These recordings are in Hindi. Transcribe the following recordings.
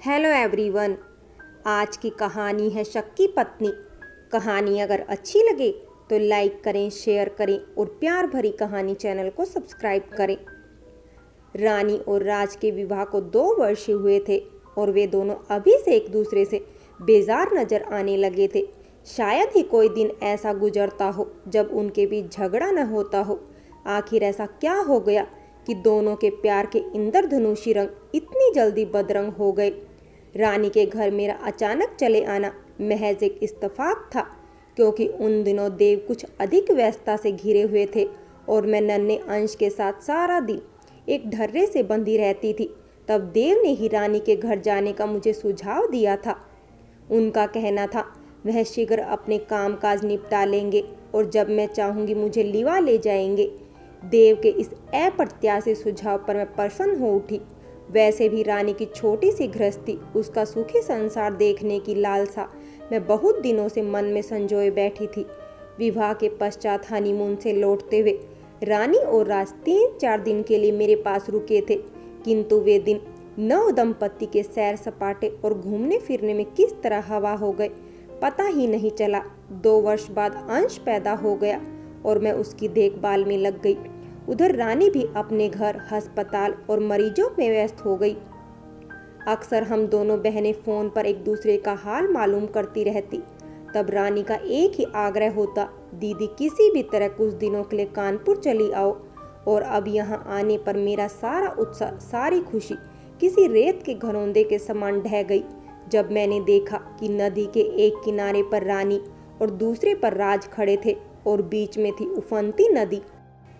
Hello everyone. आज की कहानी है शक की पत्नी। कहानी अगर अच्छी लगे तो लाइक करें, शेयर करें और प्यार भरी कहानी चैनल को सब्सक्राइब करें। रानी और राज के विवाह को 2 वर्ष हुए थे और वे दोनों अभी से एक दूसरे से बेजार नजर आने लगे थे। शायद ही कोई दिन ऐसा गुजरता हो जब उनके बीच झगड़ा न होता हो। आखिर ऐसा क्या हो गया कि दोनों के प्यार के इंद्रधनुषी रंग इतनी जल्दी बदरंग हो गए। रानी के घर मेरा अचानक चले आना महज एक इत्तेफाक था, क्योंकि उन दिनों देव कुछ अधिक व्यस्तता से घिरे हुए थे और मैं नन्हे अंश के साथ सारा दिन एक ढर्रे से बंधी रहती थी। तब देव ने ही रानी के घर जाने का मुझे सुझाव दिया था। उनका कहना था वह शीघ्र अपने कामकाज निपटा लेंगे और जब मैं चाहूँगी मुझे लिवा ले जाएंगे। देव के इस अप्रत्याशित सुझाव पर मैं प्रसन्न हो उठी। वैसे भी रानी की छोटी सी गृहस्थी, उसका सुखी संसार देखने की लालसा मैं बहुत दिनों से मन में संजोए बैठी थी। विवाह के पश्चात हनीमून से लौटते हुए रानी और राज 3-4 दिन के लिए मेरे पास रुके थे, किंतु वे दिन नव दंपत्ति के सैर सपाटे और घूमने फिरने में किस तरह हवा हो गए पता ही नहीं चला। 2 वर्ष बाद अंश पैदा हो गया और मैं उसकी देखभाल में लग गई। उधर रानी भी अपने घर, अस्पताल और मरीजों में व्यस्त हो गई। अक्सर हम दोनों बहनें फोन पर एक दूसरे का हाल मालूम करती रहती। तब रानी का एक ही आग्रह होता, दीदी किसी भी तरह कुछ दिनों के लिए कानपुर चली आओ। और अब यहाँ आने पर मेरा सारा उत्साह, सारी खुशी किसी रेत के घरौंदे के समान ढह गई जब मैंने देखा कि नदी के एक किनारे पर रानी और दूसरे पर राज खड़े थे और बीच में थी उफनती नदी।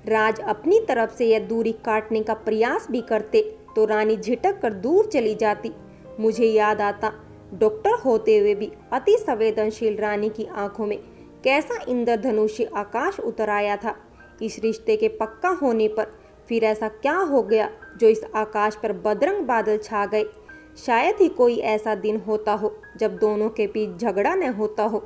राज अपनी तरफ से यह दूरी काटने का प्रयास भी करते तो रानी झिटक कर दूर चली जाती। मुझे याद आता, डॉक्टर होते हुए भी अति संवेदनशील रानी की आंखों में कैसा इंद्रधनुषी आकाश उतर आया था। इस रिश्ते के पक्का होने पर फिर ऐसा क्या हो गया जो इस आकाश पर बदरंग बादल छा गए। शायद ही कोई ऐसा दिन होता हो जब दोनों के बीच झगड़ा न होता हो।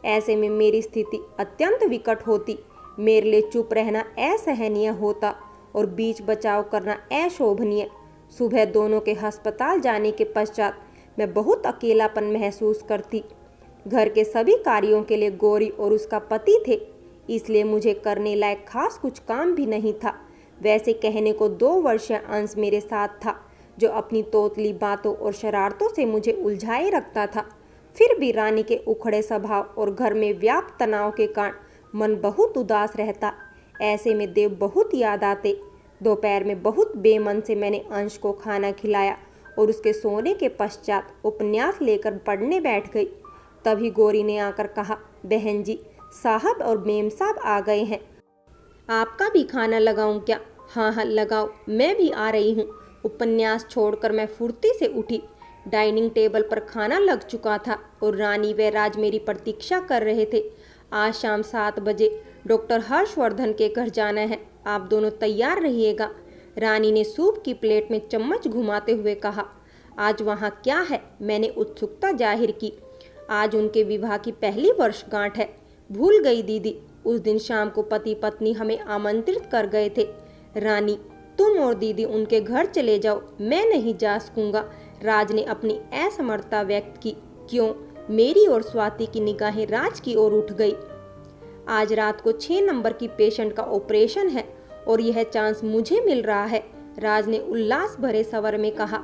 ऐसे में मेरी स्थिति अत्यंत विकट होती। मेरे लिए चुप रहना असहनीय होता और बीच बचाव करना अशोभनीय। सुबह दोनों के अस्पताल जाने के पश्चात मैं बहुत अकेलापन महसूस करती। घर के सभी कार्यों के लिए गौरी और उसका पति थे, इसलिए मुझे करने लायक खास कुछ काम भी नहीं था। वैसे कहने को 2 वर्षीय अंश मेरे साथ था, जो अपनी तोतली बातों और शरारतों से मुझे उलझाए रखता था। फिर भी रानी के उखड़े स्वभाव और घर में व्याप्त तनाव के कारण मन बहुत उदास रहता। ऐसे में देव बहुत याद आते। दोपहर में बहुत बेमन से मैंने अंश को खाना खिलाया और उसके सोने के पश्चात उपन्यास लेकर पढ़ने बैठ गई। तभी गौरी ने आकर कहा, बहन जी, साहब और मेम साहब आ गए हैं, आपका भी खाना लगाऊं क्या? हाँ हाँ लगाओ, मैं भी आ रही हूँ। उपन्यास छोड़कर मैं फुर्ती से उठी। डाइनिंग टेबल पर खाना लग चुका था और रानी व राज मेरी प्रतीक्षा कर रहे थे। आज शाम 7 बजे डॉक्टर हर्षवर्धन के घर जाना है, आप दोनों तैयार रहिएगा। रानी ने सूप की प्लेट में चम्मच घुमाते हुए कहा। आज वहाँ क्या है? मैंने उत्सुकता जाहिर की। आज उनके विवाह की पहली वर्षगांठ है। भूल गई दीदी, उस दिन शाम को पति पत्नी हमें आमंत्रित कर गए थे। रानी, तुम और दीदी उनके घर चले जाओ, मैं नहीं जा सकूंगा। राज ने अपनी असमर्थता व्यक्त की। क्यों? मेरी और स्वाति की निगाहें राज की ओर उठ गई। आज रात को 6 नंबर की पेशेंट का ऑपरेशन है और यह चांस मुझे मिल रहा है, राज ने उल्लास भरे स्वर में कहा।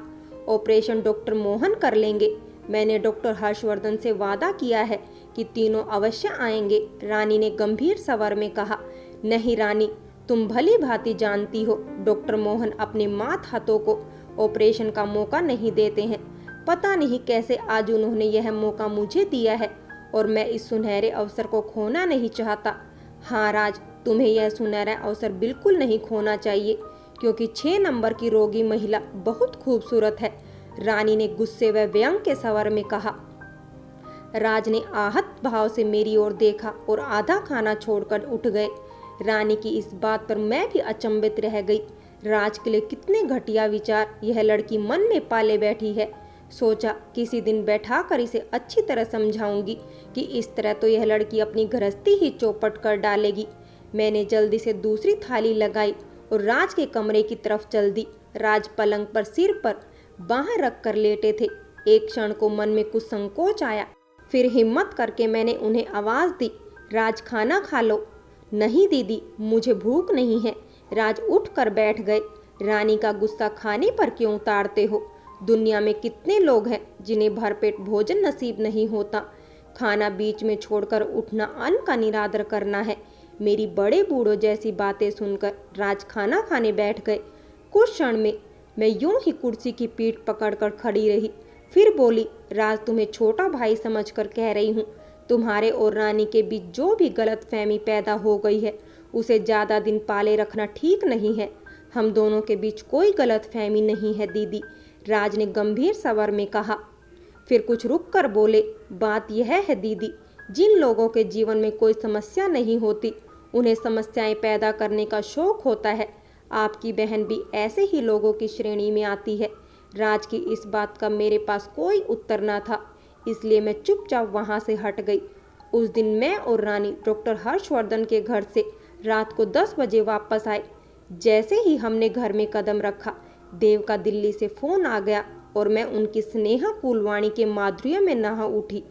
ऑपरेशन डॉक्टर मोहन कर लेंगे। मैंने डॉक्टर हर्षवर्धन से वादा किया है कि तीनों अवश्य आएंगे, रानी ने गंभीर स्वर में कहा। नहीं रानी, तुम भली भांति जानती हो डॉक्टर मोहन अपने मात हाथों को ऑपरेशन का मौका नहीं देते हैं। पता नहीं कैसे आज उन्होंने यह मौका मुझे दिया है और मैं इस सुनहरे अवसर को खोना नहीं चाहता। हाँ राज, तुम्हें यह सुनहरा अवसर बिल्कुल नहीं खोना चाहिए, क्योंकि 6 नंबर की रोगी महिला बहुत खूबसूरत है, रानी ने गुस्से व व्यंग के स्वर में कहा। राज ने आहत भाव से मेरी ओर देखा और आधा खाना छोड़कर उठ गए। रानी की इस बात पर मैं भी अचंभित रह गई। राज के लिए कितने घटिया विचार यह लड़की मन में पाले बैठी है। सोचा किसी दिन बैठा कर इसे अच्छी तरह समझाऊंगी कि इस तरह तो यह लड़की अपनी गृहस्थी ही चौपट कर डालेगी। मैंने जल्दी से दूसरी थाली लगाई और राज के कमरे की तरफ चल दी। राज पलंग पर सिर पर बाहें रख कर लेटे थे। एक क्षण को मन में कुछ संकोच आया, फिर हिम्मत करके मैंने उन्हें आवाज़ दी, राज खाना खा लो। नहीं दीदी, मुझे भूख नहीं है। राज उठ कर बैठ गए। रानी का गुस्सा खाने पर क्यों उतारते हो? दुनिया में कितने लोग हैं जिन्हें भरपेट भोजन नसीब नहीं होता। खाना बीच में छोड़कर उठना अन्न का निरादर करना है। मेरी बड़े बूढ़ों जैसी बातें सुनकर राज खाना खाने बैठ गए। कुछ क्षण में मैं यूं ही कुर्सी की पीठ पकड़कर खड़ी रही, फिर बोली, राज तुम्हें छोटा भाई समझकर कह रही हूँ। तुम्हारे और रानी के बीच जो भी गलतफहमी पैदा हो गई है उसे ज़्यादा दिन पाले रखना ठीक नहीं है। हम दोनों के बीच कोई गलतफहमी नहीं है दीदी, राज ने गंभीर स्वर में कहा। फिर कुछ रुक कर बोले, बात यह है दीदी, जिन लोगों के जीवन में कोई समस्या नहीं होती उन्हें समस्याएं पैदा करने का शौक होता है। आपकी बहन भी ऐसे ही लोगों की श्रेणी में आती है। राज की इस बात का मेरे पास कोई उत्तर न था, इसलिए मैं चुपचाप वहाँ से हट गई। उस दिन मैं और रानी डॉक्टर हर्षवर्धन के घर से रात को 10 बजे वापस आए। जैसे ही हमने घर में कदम रखा, देव का दिल्ली से फ़ोन आ गया और मैं उनकी स्नेहपूर्ण वाणी के माधुर्य में नहा उठी।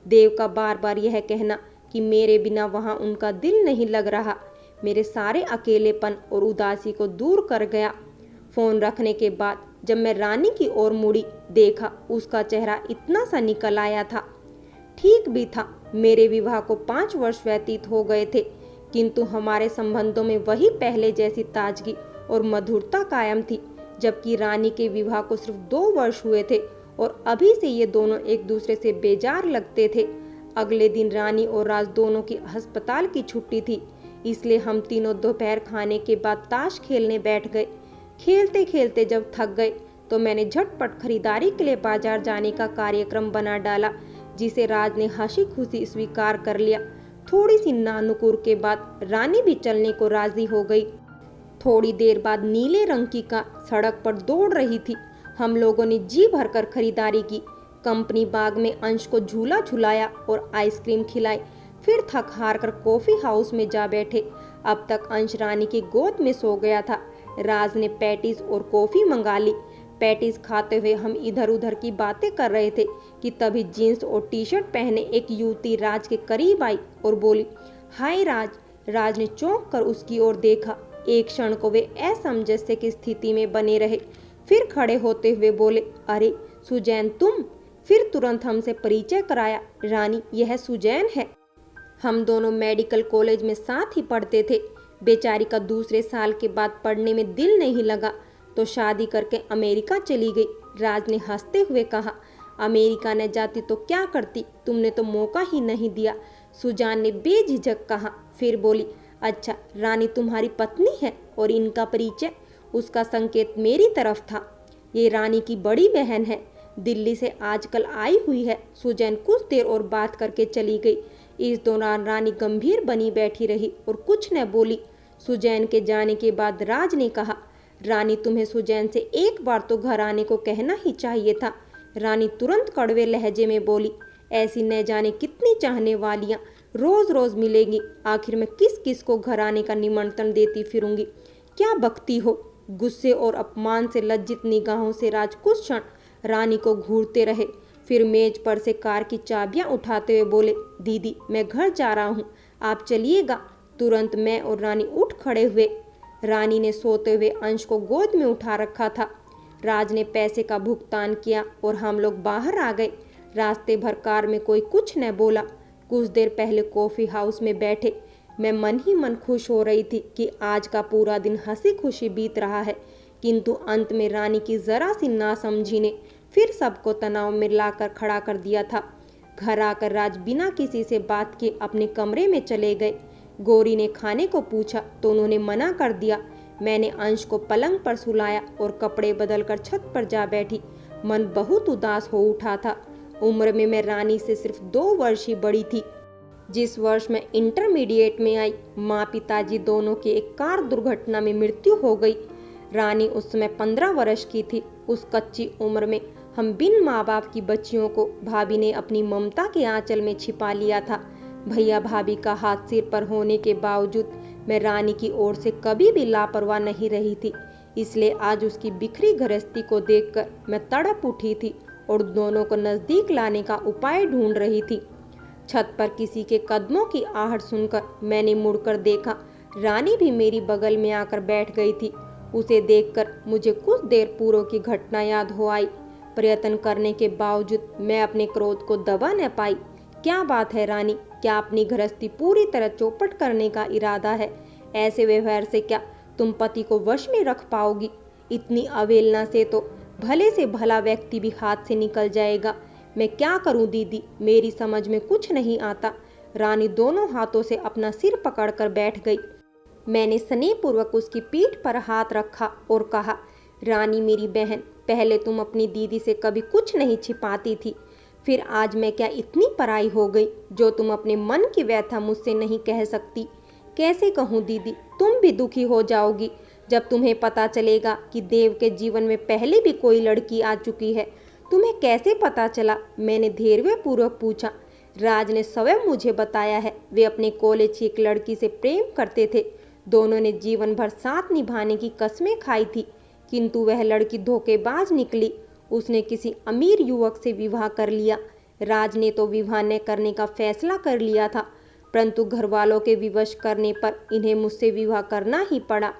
देव का बार बार यह कहना कि मेरे बिना वहाँ उनका दिल नहीं लग रहा, मेरे सारे अकेलेपन और उदासी को दूर कर गया। फ़ोन रखने के बाद जब मैं रानी की ओर मुड़ी, देखा उसका चेहरा इतना सा निकल आया था। ठीक भी था, मेरे विवाह को 5 वर्ष व्यतीत हो गए थे, किंतु हमारे संबंधों में वही पहले जैसी ताजगी और मधुरता कायम थी, जबकि रानी के विवाह को सिर्फ 2 वर्ष हुए थे और अभी से ये दोनों एक दूसरे से बेजार लगते थे। अगले दिन रानी और राज दोनों की अस्पताल की छुट्टी थी, इसलिए हम तीनों दोपहर खाने के बाद ताश खेलने बैठ गए। खेलते खेलते जब थक गए तो मैंने झटपट खरीदारी के लिए बाजार जाने का कार्यक्रम बना डाला, जिसे राज ने हंसी खुशी स्वीकार कर लिया। थोड़ी सी नानुकुर के बाद रानी भी चलने को राजी हो गई। थोड़ी देर बाद नीले रंग की कार सड़क पर दौड़ रही थी। हम लोगों ने जी भरकर खरीदारी की। कंपनी बाग में अंश को झूला झुलाया और आइसक्रीम खिलाई। फिर थक हार कर कॉफी हाउस में जा बैठे। अब तक अंश रानी की गोद में सो गया था। राज ने पैटीज और कॉफी मंगा ली। पैटीज खाते हुए हम इधर उधर की बातें कर रहे थे कि तभी जीन्स और टी शर्ट पहने एक युवती राज के करीब आई और बोली, हाय राज। राज ने चौंक कर उसकी ओर देखा। एक क्षण को वे असमंजस्य की स्थिति में बने रहे, फिर खड़े होते हुए बोले, अरे सुजैन तुम। फिर तुरंत हमसे परिचय कराया, रानी यह सुजैन है। हम दोनों मेडिकल कॉलेज में साथ ही पढ़ते थे। बेचारी का दूसरे साल के बाद पढ़ने में दिल नहीं लगा तो शादी करके अमेरिका चली गई। राज ने हंसते हुए कहा, अमेरिका न जाती तो क्या करती, तुमने तो मौका ही नहीं दिया। सुजान ने बेझिझक कहा। फिर बोली, अच्छा रानी तुम्हारी पत्नी है और इनका परिचय? उसका संकेत मेरी तरफ था। ये रानी की बड़ी बहन है, दिल्ली से आजकल आई हुई है। सुजैन कुछ देर और बात करके चली गई। इस दौरान रानी गंभीर बनी बैठी रही और कुछ न बोली। सुजैन के जाने के बाद राज ने कहा, रानी तुम्हें सुजैन से एक बार तो घर आने को कहना ही चाहिए था। रानी तुरंत कड़वे लहजे में बोली, ऐसी न जाने कितनी चाहने वालियां रोज रोज मिलेंगी, आखिर मैं किस किस को घर आने का निमंत्रण देती फिरूंगी। क्या बकती हो। गुस्से और अपमान से लज्जित निगाहों से राज कुछ क्षण रानी को घूरते रहे, फिर मेज पर से कार की चाबियां उठाते हुए बोले, दीदी मैं घर जा रहा हूँ, आप चलिएगा। तुरंत मैं और रानी उठ खड़े हुए। रानी ने सोते हुए अंश को गोद में उठा रखा था। राज ने पैसे का भुगतान किया और हम लोग बाहर आ गए। रास्ते भर कार में कोई कुछ न बोला। कुछ देर पहले कॉफ़ी हाउस में बैठे मैं मन ही मन खुश हो रही थी कि आज का पूरा दिन हंसी खुशी बीत रहा है, किंतु अंत में रानी की ज़रा सी नासमझी ने फिर सबको तनाव में लाकर खड़ा कर दिया था। घर आकर राज बिना किसी से बात किए अपने कमरे में चले गए। गौरी ने खाने को पूछा तो उन्होंने मना कर दिया। मैंने अंश को पलंग पर सुलाया और कपड़े बदलकर छत पर जा बैठी। मन बहुत उदास हो उठा था। उम्र में मैं रानी से सिर्फ 2 वर्ष ही बड़ी थी। जिस वर्ष मैं इंटरमीडिएट में आई, माँ पिताजी दोनों की एक कार दुर्घटना में मृत्यु हो गई। रानी उस समय 15 वर्ष की थी। उस कच्ची उम्र में हम बिन माँ बाप की बच्चियों को भाभी ने अपनी ममता के आंचल में छिपा लिया था। भैया भाभी का हाथ सिर पर होने के बावजूद मैं रानी की ओर से कभी भी लापरवाह नहीं रही थी। इसलिए आज उसकी बिखरी गृहस्थी को देखकर मैं तड़प उठी थी और दोनों को नजदीक लाने का उपाय ढूंढ रही थी। छत पर किसी के कदमों की आहट सुनकर मैंने मुड़कर देखा। रानी भी मेरी बगल में आकर बैठ गई थी। उसे देखकर मुझे कुछ देर पूर्व की घटना याद हो आई। प्रयत्न करने के बावजूद मैं अपने क्रोध को दबा न पाई। क्या बात है रानी, क्या अपनी गृहस्थी पूरी तरह चौपट करने का इरादा है? ऐसे व्यवहार से क्या तुम पति को वश में रख पाओगी? इतनी अवहेलना से तो भले से भला व्यक्ति भी हाथ से निकल जाएगा। मैं क्या करूं दीदी, मेरी समझ में कुछ नहीं आता। रानी दोनों हाथों से अपना सिर पकड़कर बैठ गई। मैंने स्नेहपूर्वक उसकी पीठ पर हाथ रखा और कहा, रानी मेरी बहन, पहले तुम अपनी दीदी से कभी कुछ नहीं छिपाती थी, फिर आज मैं क्या इतनी पराई हो गई जो तुम अपने मन की व्यथा मुझसे नहीं कह सकती? कैसे कहूँ दीदी, तुम भी दुखी हो जाओगी जब तुम्हें पता चलेगा कि देव के जीवन में पहले भी कोई लड़की आ चुकी है। तुम्हें कैसे पता चला? मैंने धैर्यपूर्वक पूछा। राज ने स्वयं मुझे बताया है। वे अपने कॉलेज की एक लड़की से प्रेम करते थे। दोनों ने जीवन भर साथ निभाने की कस्में खाई थी, किंतु वह लड़की धोखेबाज निकली। उसने किसी अमीर युवक से विवाह कर लिया। राज ने तो विवाह न करने का फैसला कर लिया था, परंतु घर वालों के विवश करने पर इन्हें मुझसे विवाह करना ही पड़ा।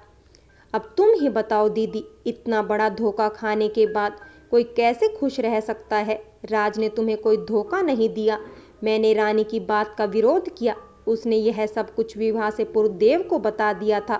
अब तुम ही बताओ दीदी, इतना बड़ा धोखा खाने के बाद कोई कैसे खुश रह सकता है? राज ने तुम्हें कोई धोखा नहीं दिया। मैंने रानी की बात का विरोध किया। उसने यह सब कुछ विवाह से पूर्व देव को बता दिया था।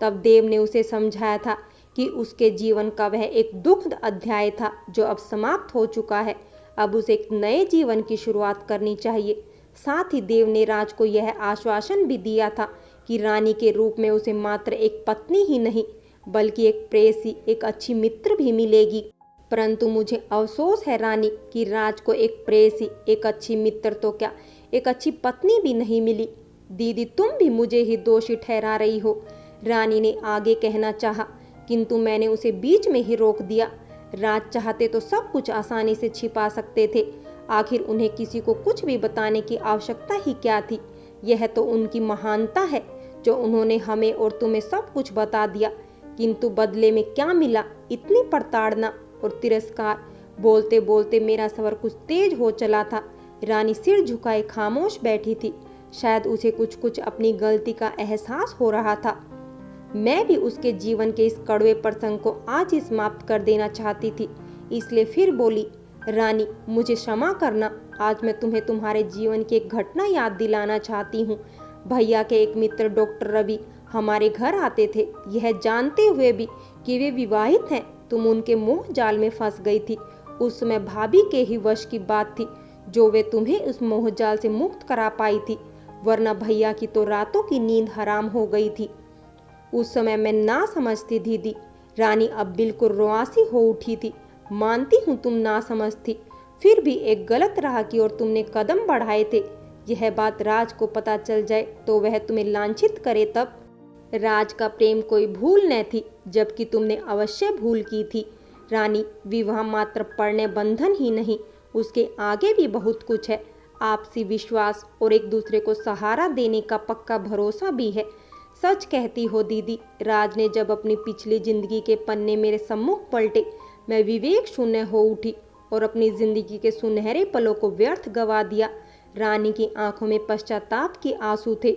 तब देव ने उसे समझाया था कि उसके जीवन का वह एक दुखद अध्याय था जो अब समाप्त हो चुका है। अब उसे एक नए जीवन की शुरुआत करनी चाहिए। साथ ही देव ने राज को यह आश्वासन भी दिया था कि रानी के रूप में उसे मात्र एक पत्नी ही नहीं बल्कि एक प्रेयसी, एक अच्छी मित्र भी मिलेगी। परंतु मुझे अफसोस है रानी कि राज को एक प्रेयसी, एक अच्छी मित्र तो क्या, एक अच्छी पत्नी भी नहीं मिली। दीदी, तुम भी मुझे ही दोषी ठहरा रही हो। रानी ने आगे कहना चाहा, किंतु मैंने उसे बीच में ही रोक दिया। राज चाहते तो सब कुछ आसानी से छिपा सकते थे। आखिर उन्हें किसी को कुछ भी बताने की आवश्यकता ही क्या थी? यह तो उनकी महानता है जो उन्होंने हमें और तुम्हें सब कुछ बता दिया। किंतु बदले में क्या मिला? इतनी प्रताड़ना और तिरस्कार। बोलते बोलते मेरा स्वर कुछ तेज हो चला था। रानी सिर झुकाए खामोश बैठी थी। शायद उसे कुछ कुछ अपनी गलती का एहसास हो रहा था। मैं भी उसके जीवन के इस कड़वे प्रसंग को आज ही समाप्त कर देना चाहती थी, इसलिए फिर बोली, रानी मुझे क्षमा करना। आज मैं तुम्हें तुम्हारे जीवन की एक घटना याद दिलाना चाहती हूँ। भैया के एक मित्र डॉक्टर रवि हमारे घर आते थे। यह जानते हुए भी कि वे विवाहित हैं, तुम उनके मोह जाल में फंस गई थी। उस समय भाभी के ही वश की बात थी जो वे तुम्हें उस मोह जाल से मुक्त करा पाई थी, वरना भैया की तो रातों की नींद हराम हो गई थी। उस समय मैं ना समझती दीदी। रानी अब बिल्कुल रुआसी हो उठी थी। मानती हूँ तुम ना समझ थी, फिर भी एक गलत राह की ओर तुमने कदम बढ़ाए थे। यह बात राज को पता चल जाए तो वह तुम्हें लांछित करे तब। राज का प्रेम कोई भूल न थी, जबकि तुमने अवश्य भूल की थी। रानी, विवाह मात्र पड़ने बंधन ही नहीं, उसके आगे भी बहुत कुछ है। आपसी विश्वास और एक दूसरे को सहारा देने का पक्का भरोसा भी है। सच कहती हो दीदी, राज ने जब अपनी पिछली जिंदगी के पन्ने मेरे सम्मुख पलटे, मैं विवेक शून्य हो उठी और अपनी जिंदगी के सुनहरे पलों को व्यर्थ गवा दिया। रानी की आंखों में पश्चाताप के आंसू थे।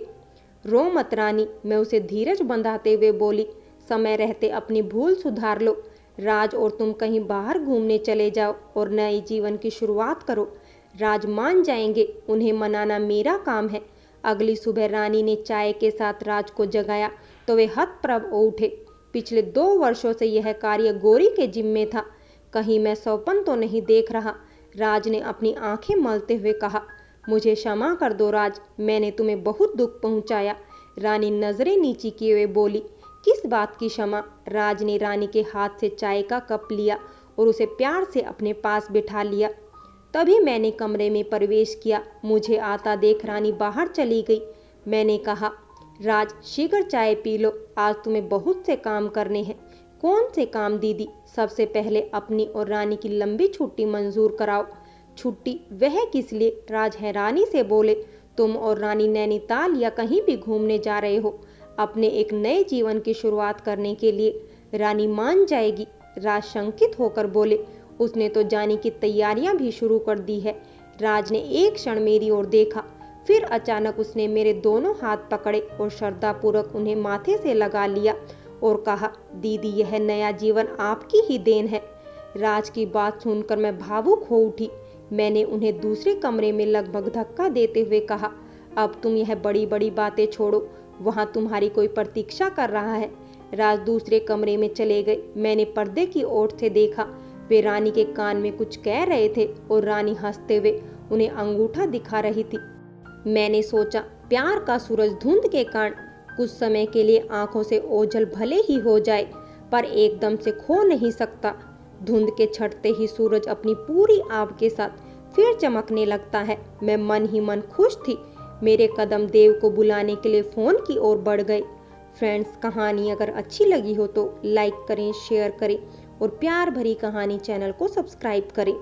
रो मत रानी, मैं उसे धीरज बंधाते हुए बोली, समय रहते अपनी भूल सुधार लो। राज और तुम कहीं बाहर घूमने चले जाओ और नए जीवन की शुरुआत करो। राज मान जाएंगे, उन्हें मनाना मेरा काम है। अगली सुबह रानी ने चाय के साथ राज को जगाया तो वे हतप्रभ हो उठे। पिछले 2 वर्षों से यह कार्य गौरी के जिम्मे था। कहीं मैं सौपन तो नहीं देख रहा? राज ने अपनी आंखें मलते हुए कहा। मुझे क्षमा कर दो राज, मैंने तुम्हें बहुत दुख पहुंचाया। रानी नजरें नीची किए हुए बोली, किस बात की क्षमा? राज ने रानी के हाथ से चाय का कप लिया और उसे प्यार से अपने पास बिठा लिया। तभी मैंने कमरे में प्रवेश किया। मुझे आता देख रानी बाहर चली गई। मैंने कहा, राज शीघ्र चाय पी लो, आज तुम्हें बहुत से काम करने हैं। कौन से काम दीदी? सबसे पहले अपनी और रानी की लंबी छुट्टी मंजूर कराओ। छुट्टी? वह किस लिए? राज हैरानी से बोले, तुम और रानी नैनीताल या कहीं भी घूमने जा रहे हो, अपने एक नए जीवन की शुरुआत करने के लिए। रानी मान जाएगी? राज शंकित होकर बोले, उसने तो जाने की तैयारियां भी शुरू कर दी है। राज ने एक क्षण मेरी ओर देखा, फिर अचानक उसने मेरे दोनों हाथ पकड़े और श्रद्धापूर्वक उन्हें माथे से लगा लिया और कहा, दीदी यह नया जीवन आपकी ही देन है। राज की बात सुनकर मैं भावुक हो उठी। मैंने उन्हें दूसरे कमरे में लगभग धक्का देते हुए कहा, अब तुम यह बड़ी बड़ी बातें छोड़ो, वहाँ तुम्हारी कोई प्रतीक्षा कर रहा है। राज दूसरे कमरे में चले गए। मैंने पर्दे की ओर से देखा, वे रानी के कान में कुछ कह रहे थे और रानी हंसते हुए उन्हें अंगूठा दिखा रही थी। मैंने सोचा, प्यार का सूरज धुंध के कारण कुछ समय के लिए आंखों से ओझल भले ही हो जाए, पर एकदम से खो नहीं सकता। धुंध के छटते ही सूरज अपनी पूरी आभ के साथ फिर चमकने लगता है। मैं मन ही मन खुश थी। मेरे कदम देव को बुलाने के लिए फोन की ओर बढ़ गए। फ्रेंड्स, कहानी अगर अच्छी लगी हो तो लाइक करें, शेयर करें और प्यार भरी कहानी चैनल को सब्सक्राइब करें।